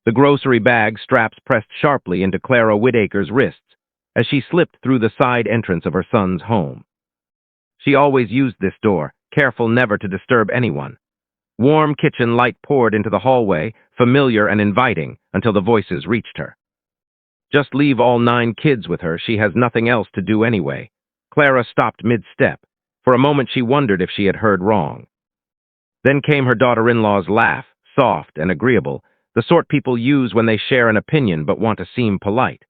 the grocery bag straps pressed sharply into Clara Whittaker's wrists as she slipped through the side entrance of her son's home. She always used this door, careful never to disturb anyone. Warm kitchen light poured into the hallway, familiar and inviting, until the voices reached her. Just leave all 9 kids with her, she has nothing else to do anyway. Clara stopped mid-step. For a moment she wondered if she had heard wrong. Then came her daughter-in-law's laugh, soft and agreeable, the sort people use when they share an opinion but want to seem polite.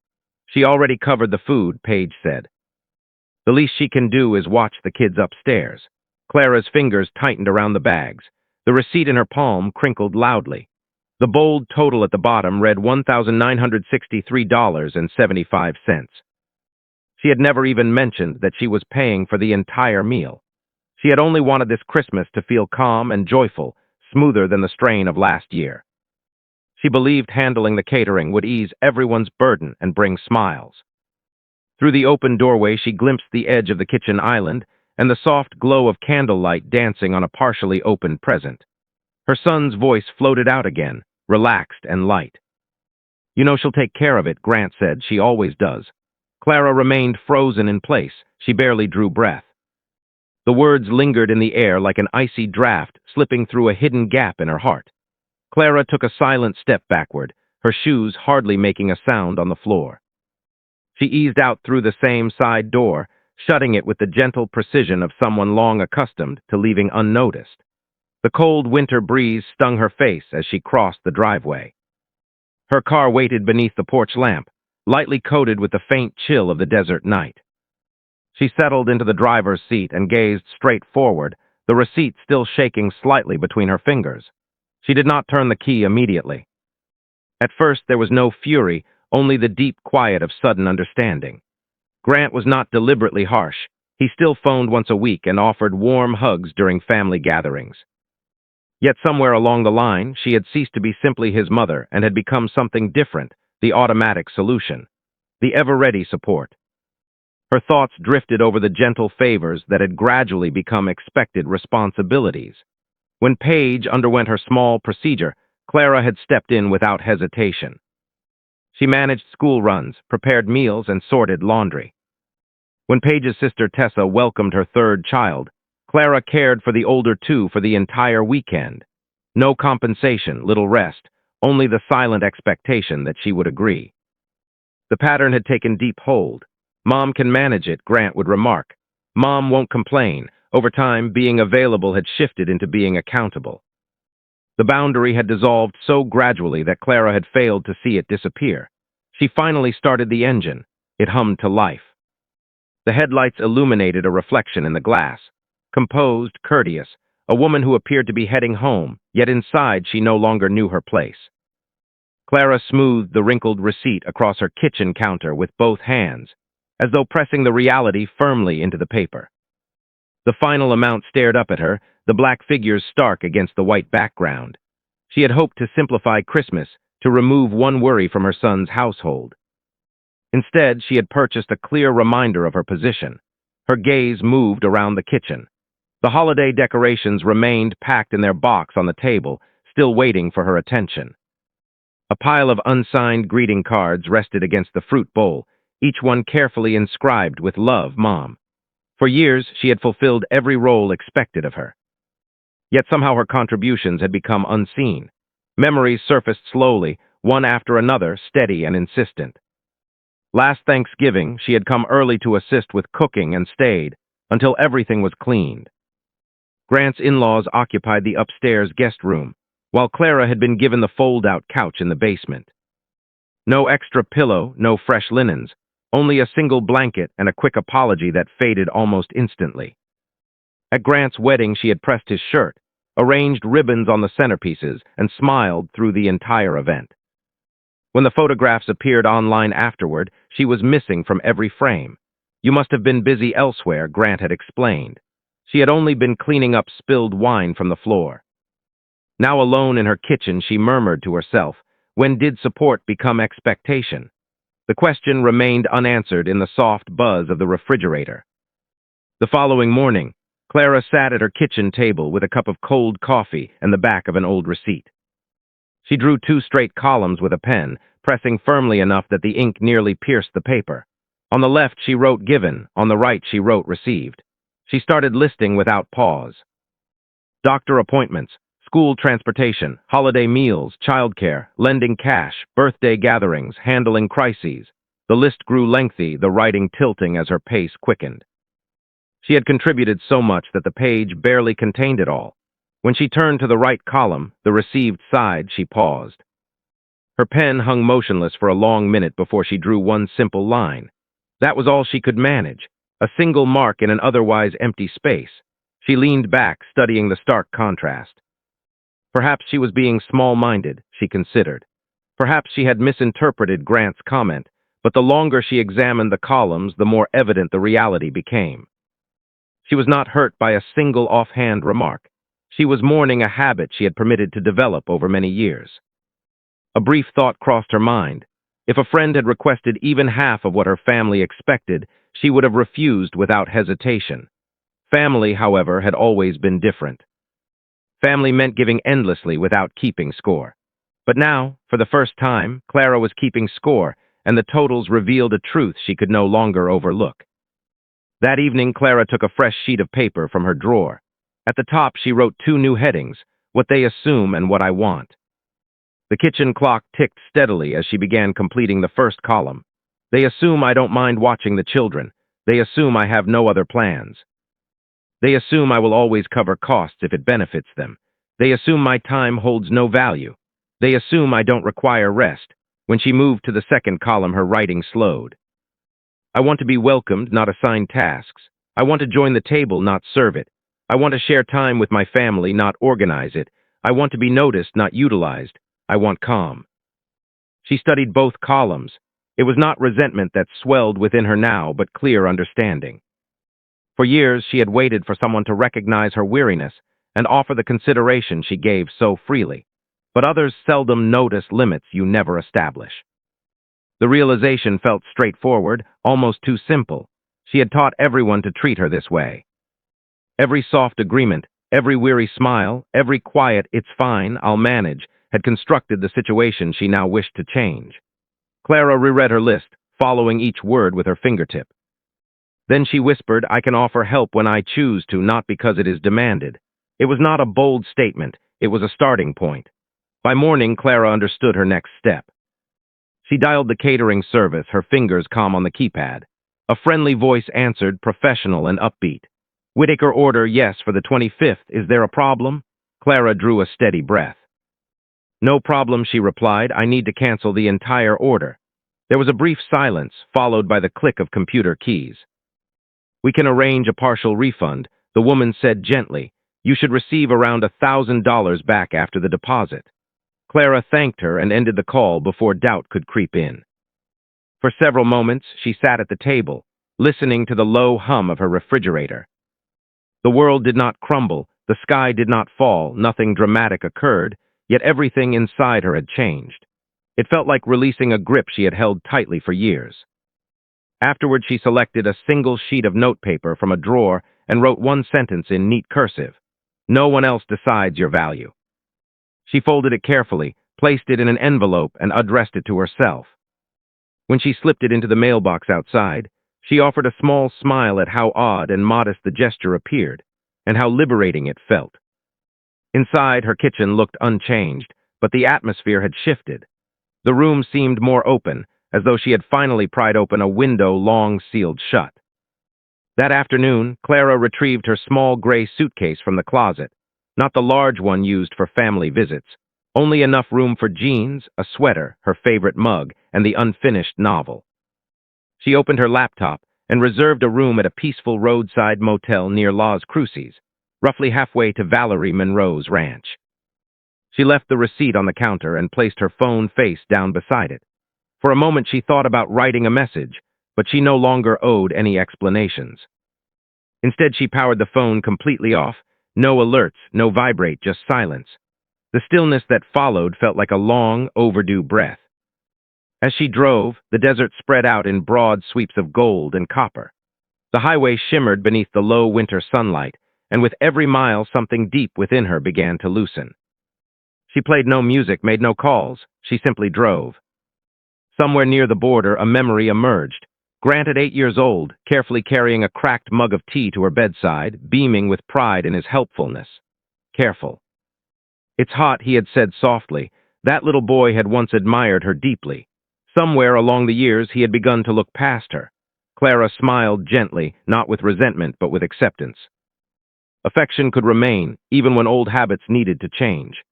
She already covered the food, Paige said. The least she can do is watch the kids upstairs. Clara's fingers tightened around the bags. The receipt in her palm crinkled loudly. The bold total at the bottom read $1,963.75. She had never even mentioned that she was paying for the entire meal. She had only wanted this Christmas to feel calm and joyful, smoother than the strain of last year. She believed handling the catering would ease everyone's burden and bring smiles. Through the open doorway she glimpsed the edge of the kitchen island and the soft glow of candlelight dancing on a partially opened present. Her son's voice floated out again, relaxed and light. "You know she'll take care of it," Grant said. "She always does." Clara remained frozen in place. She barely drew breath. The words lingered in the air like an icy draft slipping through a hidden gap in her heart. Clara took a silent step backward, her shoes hardly making a sound on the floor. She eased out through the same side door, shutting it with the gentle precision of someone long accustomed to leaving unnoticed. The cold winter breeze stung her face as she crossed the driveway. Her car waited beneath the porch lamp, lightly coated with the faint chill of the desert night. She settled into the driver's seat and gazed straight forward, the receipt still shaking slightly between her fingers. She did not turn the key immediately. At first there was no fury, only the deep quiet of sudden understanding. Grant was not deliberately harsh. He still phoned once a week and offered warm hugs during family gatherings. Yet somewhere along the line, she had ceased to be simply his mother and had become something different, the automatic solution, the ever-ready support. Her thoughts drifted over the gentle favors that had gradually become expected responsibilities. When Paige underwent her small procedure, Clara had stepped in without hesitation. She managed school runs, prepared meals, and sorted laundry. When Paige's sister Tessa welcomed her 3rd child, Clara cared for the older 2 for the entire weekend. No compensation, little rest, only the silent expectation that she would agree. The pattern had taken deep hold. "Mom can manage it," Grant would remark. "Mom won't complain." Over time, being available had shifted into being accountable. The boundary had dissolved so gradually that Clara had failed to see it disappear. She finally started the engine. It hummed to life. The headlights illuminated a reflection in the glass. Composed, courteous, a woman who appeared to be heading home, yet inside she no longer knew her place. Clara smoothed the wrinkled receipt across her kitchen counter with both hands, as though pressing the reality firmly into the paper. The final amount stared up at her, the black figures stark against the white background. She had hoped to simplify Christmas, to remove one worry from her son's household. Instead, she had purchased a clear reminder of her position. Her gaze moved around the kitchen. The holiday decorations remained packed in their box on the table, still waiting for her attention. A pile of unsigned greeting cards rested against the fruit bowl, each one carefully inscribed with "Love, Mom." For years, she had fulfilled every role expected of her. Yet somehow her contributions had become unseen. Memories surfaced slowly, one after another, steady and insistent. Last Thanksgiving, she had come early to assist with cooking and stayed until everything was cleaned. Grant's in-laws occupied the upstairs guest room, while Clara had been given the fold-out couch in the basement. No extra pillow, no fresh linens, only a single blanket and a quick apology that faded almost instantly. At Grant's wedding, she had pressed his shirt, arranged ribbons on the centerpieces, and smiled through the entire event. When the photographs appeared online afterward, she was missing from every frame. "You must have been busy elsewhere," Grant had explained. She had only been cleaning up spilled wine from the floor. Now alone in her kitchen, she murmured to herself, when did support become expectation? The question remained unanswered in the soft buzz of the refrigerator. The following morning, Clara sat at her kitchen table with a cup of cold coffee and the back of an old receipt. She drew two straight columns with a pen, pressing firmly enough that the ink nearly pierced the paper. On the left, she wrote given. On the right, she wrote received. She started listing without pause. Doctor appointments, school transportation, holiday meals, childcare, lending cash, birthday gatherings, handling crises. The list grew lengthy, the writing tilting as her pace quickened. She had contributed so much that the page barely contained it all. When she turned to the right column, the received side, she paused. Her pen hung motionless for a long minute before she drew one simple line. That was all she could manage, a single mark in an otherwise empty space. She leaned back, studying the stark contrast. Perhaps she was being small-minded, she considered. Perhaps she had misinterpreted Grant's comment, but the longer she examined the columns, the more evident the reality became. She was not hurt by a single offhand remark. She was mourning a habit she had permitted to develop over many years. A brief thought crossed her mind. If a friend had requested even half of what her family expected, she would have refused without hesitation. Family, however, had always been different. Family meant giving endlessly without keeping score. But now, for the first time, Clara was keeping score, and the totals revealed a truth she could no longer overlook. That evening, Clara took a fresh sheet of paper from her drawer. At the top, she wrote two new headings, what they assume and what I want. The kitchen clock ticked steadily as she began completing the first column. They assume I don't mind watching the children. They assume I have no other plans. They assume I will always cover costs if it benefits them. They assume my time holds no value. They assume I don't require rest. When she moved to the second column, her writing slowed. I want to be welcomed, not assigned tasks. I want to join the table, not serve it. I want to share time with my family, not organize it. I want to be noticed, not utilized. I want calm. She studied both columns. It was not resentment that swelled within her now, but clear understanding. For years, she had waited for someone to recognize her weariness and offer the consideration she gave so freely. But others seldom notice limits you never establish. The realization felt straightforward, almost too simple. She had taught everyone to treat her this way. Every soft agreement, every weary smile, every quiet, it's fine, I'll manage, had constructed the situation she now wished to change. Clara reread her list, following each word with her fingertip. Then she whispered, I can offer help when I choose to, not because it is demanded. It was not a bold statement, it was a starting point. By morning, Clara understood her next step. She dialed the catering service, her fingers calm on the keypad. A friendly voice answered, professional and upbeat. Whitaker order, yes, for the 25th. Is there a problem? Clara drew a steady breath. No problem, she replied. I need to cancel the entire order. There was a brief silence, followed by the click of computer keys. We can arrange a partial refund, the woman said gently. You should receive around $1,000 back after the deposit. Clara thanked her and ended the call before doubt could creep in. For several moments, she sat at the table, listening to the low hum of her refrigerator. The world did not crumble, the sky did not fall, nothing dramatic occurred, yet everything inside her had changed. It felt like releasing a grip she had held tightly for years. Afterward, she selected a single sheet of notepaper from a drawer and wrote one sentence in neat cursive. No one else decides your value. She folded it carefully, placed it in an envelope, and addressed it to herself. When she slipped it into the mailbox outside, she offered a small smile at how odd and modest the gesture appeared, and how liberating it felt. Inside, her kitchen looked unchanged, but the atmosphere had shifted. The room seemed more open, as though she had finally pried open a window long sealed shut. That afternoon, Clara retrieved her small gray suitcase from the closet, not the large one used for family visits, only enough room for jeans, a sweater, her favorite mug, and the unfinished novel. She opened her laptop and reserved a room at a peaceful roadside motel near Las Cruces, roughly halfway to Valerie Monroe's ranch. She left the receipt on the counter and placed her phone face down beside it. For a moment she thought about writing a message, but she no longer owed any explanations. Instead, she powered the phone completely off. No alerts, no vibrate, just silence. The stillness that followed felt like a long, overdue breath. As she drove, the desert spread out in broad sweeps of gold and copper. The highway shimmered beneath the low winter sunlight, and with every mile something deep within her began to loosen. She played no music, made no calls. She simply drove. Somewhere near the border, a memory emerged. Grant at 8 years old, carefully carrying a cracked mug of tea to her bedside, beaming with pride in his helpfulness. Careful. "It's hot," he had said softly. That little boy had once admired her deeply. Somewhere along the years, he had begun to look past her. Clara smiled gently, not with resentment, but with acceptance. Affection could remain, even when old habits needed to change.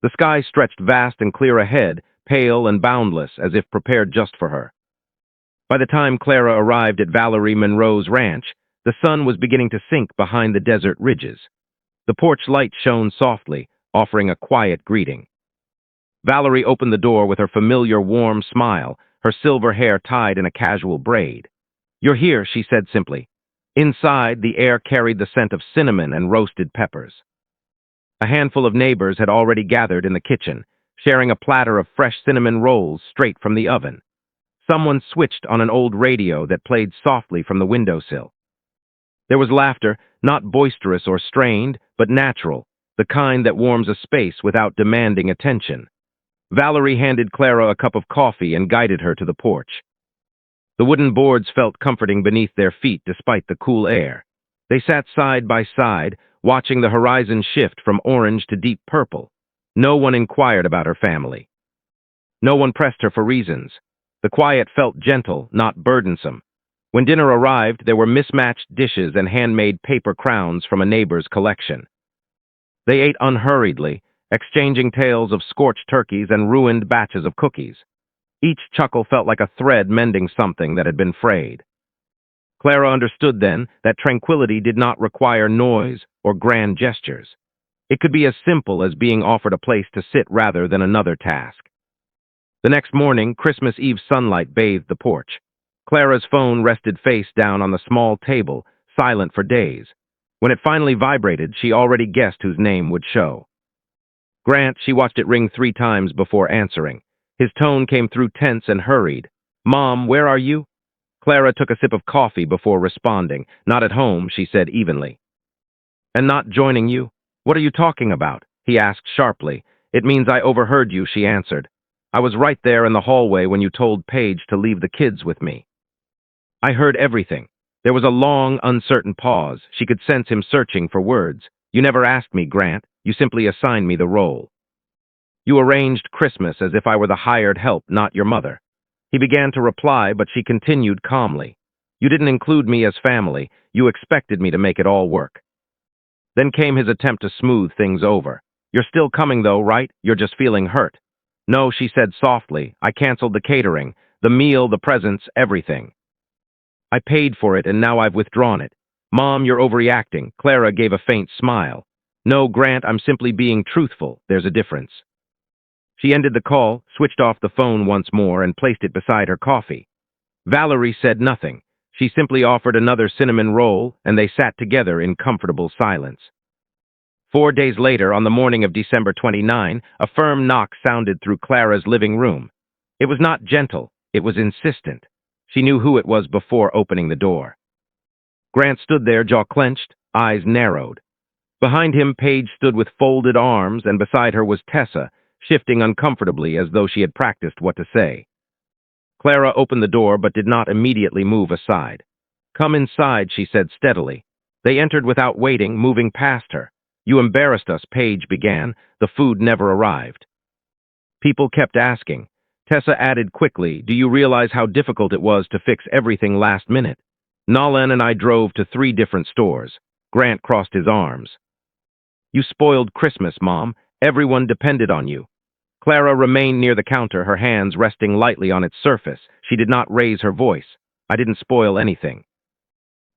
The sky stretched vast and clear ahead, pale and boundless, as if prepared just for her. By the time Clara arrived at Valerie Monroe's ranch, the sun was beginning to sink behind the desert ridges. The porch light shone softly, offering a quiet greeting. Valerie opened the door with her familiar warm smile, her silver hair tied in a casual braid. "You're here," she said simply. Inside, the air carried the scent of cinnamon and roasted peppers. A handful of neighbors had already gathered in the kitchen, sharing a platter of fresh cinnamon rolls straight from the oven. Someone switched on an old radio that played softly from the windowsill. There was laughter, not boisterous or strained, but natural, the kind that warms a space without demanding attention. Valerie handed Clara a cup of coffee and guided her to the porch. The wooden boards felt comforting beneath their feet despite the cool air. They sat side by side, watching the horizon shift from orange to deep purple. No one inquired about her family. No one pressed her for reasons. The quiet felt gentle, not burdensome. When dinner arrived, there were mismatched dishes and handmade paper crowns from a neighbor's collection. They ate unhurriedly, exchanging tales of scorched turkeys and ruined batches of cookies. Each chuckle felt like a thread mending something that had been frayed. Clara understood then that tranquility did not require noise or grand gestures. It could be as simple as being offered a place to sit rather than another task. The next morning, Christmas Eve sunlight bathed the porch. Clara's phone rested face down on the small table, silent for days. When it finally vibrated, she already guessed whose name would show. Grant. She watched it ring 3 times before answering. His tone came through tense and hurried. "Mom, where are you?" Clara took a sip of coffee before responding. "Not at home," she said evenly. "And not joining you? What are you talking about?" he asked sharply. "It means I overheard you," she answered. "I was right there in the hallway when you told Paige to leave the kids with me." "I heard everything." There was a long, uncertain pause. She could sense him searching for words. "You never asked me, Grant. You simply assigned me the role. You arranged Christmas as if I were the hired help, not your mother." He began to reply, but she continued calmly. "You didn't include me as family. You expected me to make it all work." Then came his attempt to smooth things over. "You're still coming though, right? You're just feeling hurt." "No," she said softly. "I canceled the catering, the meal, the presents, everything. I paid for it and now I've withdrawn it." "Mom, you're overreacting." Clara gave a faint smile. "No, Grant, I'm simply being truthful. There's a difference." She ended the call, switched off the phone once more, and placed it beside her coffee. Valerie said nothing. She simply offered another cinnamon roll, and they sat together in comfortable silence. 4 days later, on the morning of December 29, a firm knock sounded through Clara's living room. It was not gentle, it was insistent. She knew who it was before opening the door. Grant stood there, jaw clenched, eyes narrowed. Behind him, Paige stood with folded arms, and beside her was Tessa, shifting uncomfortably as though she had practiced what to say. Clara opened the door but did not immediately move aside. "Come inside," she said steadily. They entered without waiting, moving past her. "You embarrassed us," Paige began. "The food never arrived." People kept asking. Tessa added quickly, "Do you realize how difficult it was to fix everything last minute? Nolan and I drove to 3 different stores." Grant crossed his arms. "You spoiled Christmas, Mom. Everyone depended on you." Clara remained near the counter, her hands resting lightly on its surface. She did not raise her voice. "I didn't spoil anything.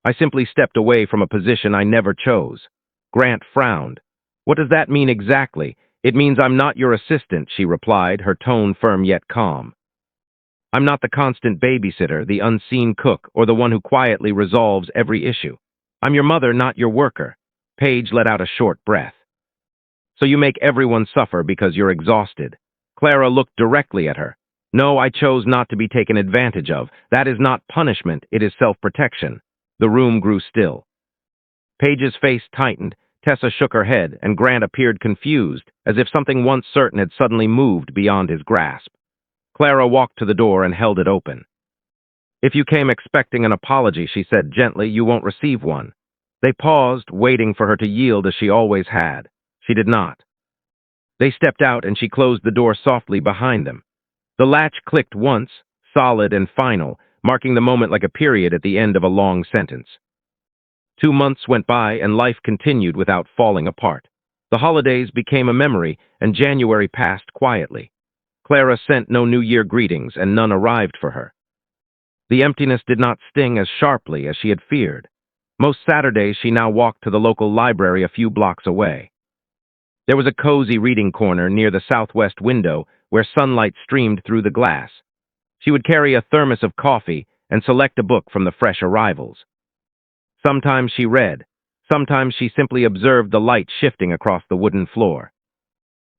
I simply stepped away from a position I never chose." Grant frowned. "What does that mean exactly?" "It means I'm not your assistant," she replied, her tone firm yet calm. "I'm not the constant babysitter, the unseen cook, or the one who quietly resolves every issue. I'm your mother, not your worker." Paige let out a short breath. "So you make everyone suffer because you're exhausted." Clara looked directly at her. "No, I chose not to be taken advantage of. That is not punishment, it is self-protection." The room grew still. Paige's face tightened. Tessa shook her head, and Grant appeared confused, as if something once certain had suddenly moved beyond his grasp. Clara walked to the door and held it open. "If you came expecting an apology," she said gently, "you won't receive one." They paused, waiting for her to yield as she always had. She did not. They stepped out, and she closed the door softly behind them. The latch clicked once, solid and final, marking the moment like a period at the end of a long sentence. 2 months went by, and life continued without falling apart. The holidays became a memory, and January passed quietly. Clara sent no New Year greetings, and none arrived for her. The emptiness did not sting as sharply as she had feared. Most Saturdays she now walked to the local library a few blocks away. There was a cozy reading corner near the southwest window where sunlight streamed through the glass. She would carry a thermos of coffee and select a book from the fresh arrivals. Sometimes she read. Sometimes she simply observed the light shifting across the wooden floor.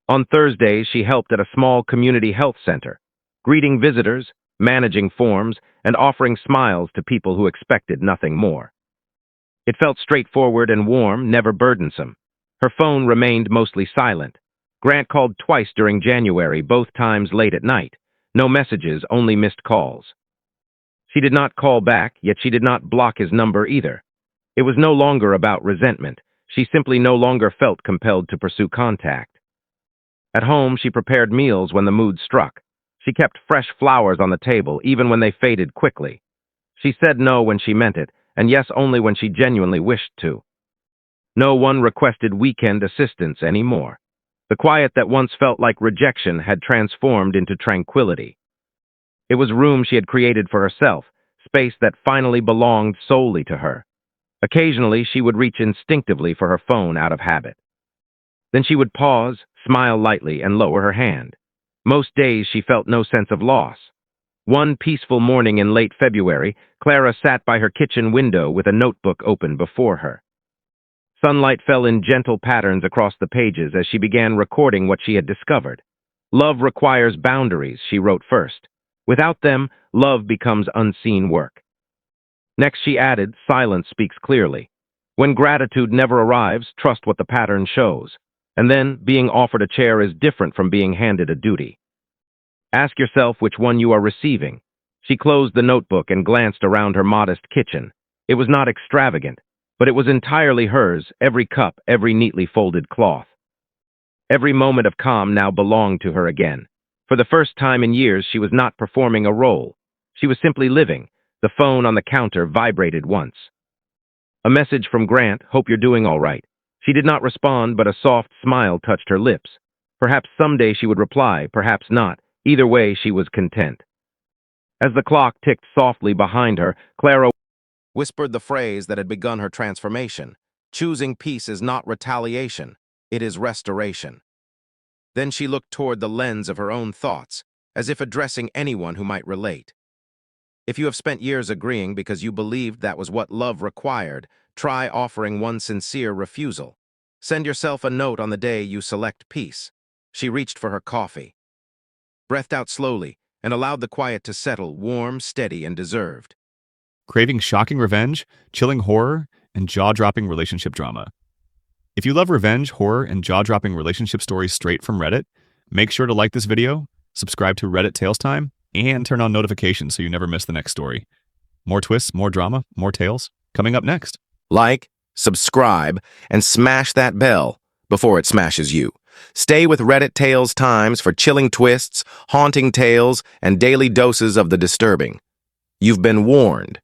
On Thursdays, she helped at a small community health center, greeting visitors, managing forms, and offering smiles to people who expected nothing more. It felt straightforward and warm, never burdensome. Her phone remained mostly silent. Grant called twice during January, both times late at night. No messages, only missed calls. She did not call back, yet she did not block his number either. It was no longer about resentment. She simply no longer felt compelled to pursue contact. At home, she prepared meals when the mood struck. She kept fresh flowers on the table, even when they faded quickly. She said no when she meant it, and yes only when she genuinely wished to. No one requested weekend assistance anymore. The quiet that once felt like rejection had transformed into tranquility. It was room she had created for herself, space that finally belonged solely to her. Occasionally, she would reach instinctively for her phone out of habit. Then she would pause, smile lightly, and lower her hand. Most days she felt no sense of loss. One peaceful morning in late February, Clara sat by her kitchen window with a notebook open before her. Sunlight fell in gentle patterns across the pages as she began recording what she had discovered. "Love requires boundaries," she wrote first. "Without them, love becomes unseen work." Next she added, "Silence speaks clearly. When gratitude never arrives, trust what the pattern shows. And then, being offered a chair is different from being handed a duty. Ask yourself which one you are receiving." She closed the notebook and glanced around her modest kitchen. It was not extravagant, but it was entirely hers, every cup, every neatly folded cloth. Every moment of calm now belonged to her again. For the first time in years, she was not performing a role. She was simply living. The phone on the counter vibrated once. A message from Grant, "Hope you're doing all right." She did not respond, but a soft smile touched her lips. Perhaps someday she would reply, perhaps not. Either way, she was content. As the clock ticked softly behind her, Clara whispered the phrase that had begun her transformation. "Choosing peace is not retaliation, it is restoration." Then she looked toward the lens of her own thoughts, as if addressing anyone who might relate. If you have spent years agreeing because you believed that was what love required, try offering one sincere refusal. Send yourself a note on the day you select peace. She reached for her coffee, breathed out slowly, and allowed the quiet to settle, warm, steady, and deserved. Craving shocking revenge, chilling horror, and jaw-dropping relationship drama? If you love revenge, horror, and jaw-dropping relationship stories straight from Reddit, make sure to like this video, subscribe to Reddit Tales Time, and turn on notifications so you never miss the next story. More twists, more drama, more tales, coming up next. Like, subscribe, and smash that bell before it smashes you. Stay with Reddit Tales Times for chilling twists, haunting tales, and daily doses of the disturbing. You've been warned.